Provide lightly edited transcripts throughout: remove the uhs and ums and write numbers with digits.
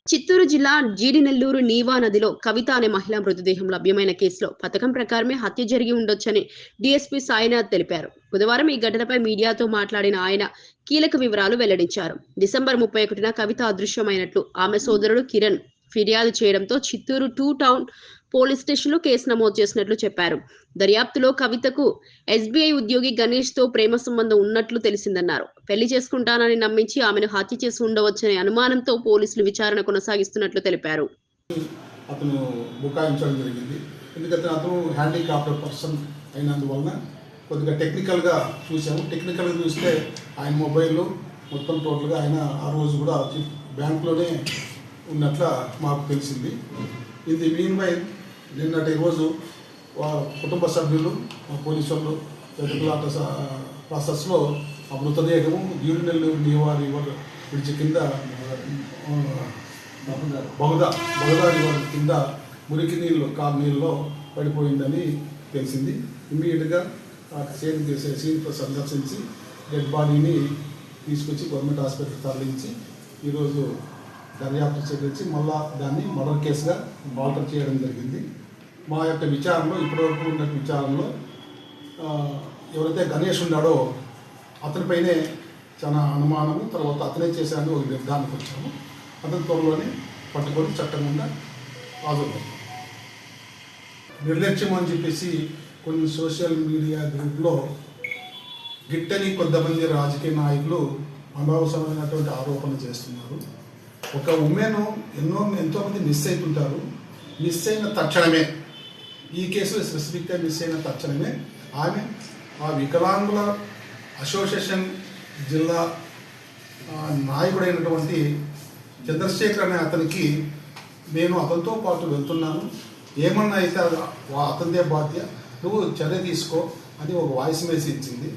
చిత్తూరు జిల్లా జీడినెల్లూరు నీవా నదిలో కవిత అనే మహిళా మృతదేహం లభ్యమైన కేసులో పథకం ప్రకారమే హత్య జరిగి ఉండొచ్చని డీఎస్పీ సాయినాథ్ తెలిపారు. బుధవారం ఈ ఘటనపై మీడియాతో మాట్లాడిన ఆయన కీలక వివరాలు వెల్లడించారు. డిసెంబర్ 31న కవిత అదృశ్యమైనట్లు ఆమె సోదరుడు కిరణ్ ఫిర్యాదు చేయడంతో చిత్తూరు 2 టౌన్ పోలీస్ స్టేషన్లో కేసు నమోదు చేసినట్లు చెప్పారు. దర్యాప్తులో కవితకు ఎస్బీఐ ఉద్యోగి గణేష్ తో ప్రేమ సంబంధం ఉన్నట్లు తెలిసిందన్నారు. పెళ్లి చేసుకుంటానని నమ్మించి ఆమెను హత్య చేసి ఉండవచ్చనే అనుమానంతో పోలీసులు విచారణ కొనసాగిస్తున్నట్లు తెలిపారు. అతను బుకాయించడం జరిగింది. ఎందుకంటే అతను హ్యాండిక్యాప్డ్ పర్సన్ అయినందువలన కొద్దిగా టెక్నికల్గా చూసాము. టెక్నికల్గా చూస్తే ఆయన మొబైల్ మొత్తం టోటల్గా ఆయన ఆ రోజు కూడా బ్యాంకులోనే ఉన్నట్ల మాకు తెలిసింది. ఇది మీన్వైల్ నిన్నటి రోజు కుటుంబ సభ్యులు పోలీసు వాళ్ళు వెతుకులాట ప్రాసెస్లో ఆ మృతదేహము జీడినెల్లూరు నీవా రివర్ బ్రిడ్జ్ కింద బహుదా రివర్ కింద మురికి నీళ్ళలో పడిపోయిందని తెలిసింది. ఇమ్మీడియట్గా సీన్ సందర్శించి డెడ్ బాడీని తీసుకొచ్చి గవర్నమెంట్ హాస్పిటల్ తరలించి ఈరోజు దర్యాప్తు చేయించి మళ్ళా దాన్ని మర్డర్ కేసుగా ఆల్టర్ చేయడం జరిగింది. మా యొక్క విచారణలో ఇప్పటివరకు ఉన్న విచారణలో ఎవరైతే గణేష్ ఉన్నాడో అతనిపైనే చాలా అనుమానము, తర్వాత అతనే చేశాడని ఒక నిర్ధారణకు వచ్చాము. అతని త్వరలోనే పట్టుకొని చట్టం మీద హాజరు. నిర్లక్ష్యం అని చెప్పేసి కొన్ని సోషల్ మీడియా గ్రూప్లో గిట్టని కొంతమంది రాజకీయ నాయకులు అనవసరమైనటువంటి ఆరోపణలు చేస్తున్నారు. ఒక ఉమెన్ ఎంతోమంది మిస్ అవుతుంటారు. మిస్ అయిన తక్షణమే, ఈ కేసులో స్పెసిఫిక్గా మిస్ అయిన తక్షణమే ఆమె ఆ వికలాంగుల అసోసియేషన్ జిల్లా నాయకుడైనటువంటి చంద్రశేఖర్ అనే అతనికి నేను అతనితో పాటు వెళ్తున్నాను, ఏమన్నా అయితే అతనిదే బాధ్య, నువ్వు చర్య తీసుకో అని ఒక వాయిస్ మెసేజ్ ఇచ్చింది.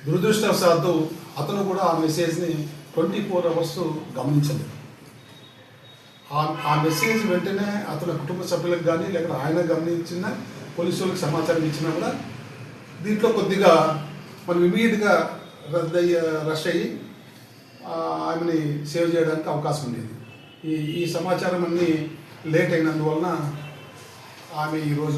దురదృష్టవశాత్తు అతను కూడా ఆ మెసేజ్ని 24 అవర్స్ గమనించలేదు. ఆ మెసేజ్ వెంటనే అతని కుటుంబ సభ్యులకు కానీ లేకపోతే ఆయన గమనించిన పోలీసు వాళ్ళకి సమాచారం ఇచ్చినా కూడా దీంట్లో కొద్దిగా మనం ఇమీడియట్గా రష్ అయ్యి ఆమెని సేవ్ చేయడానికి అవకాశం ఉండేది. ఈ సమాచారం అన్నీ లేట్ అయినందువలన ఆమె ఈరోజు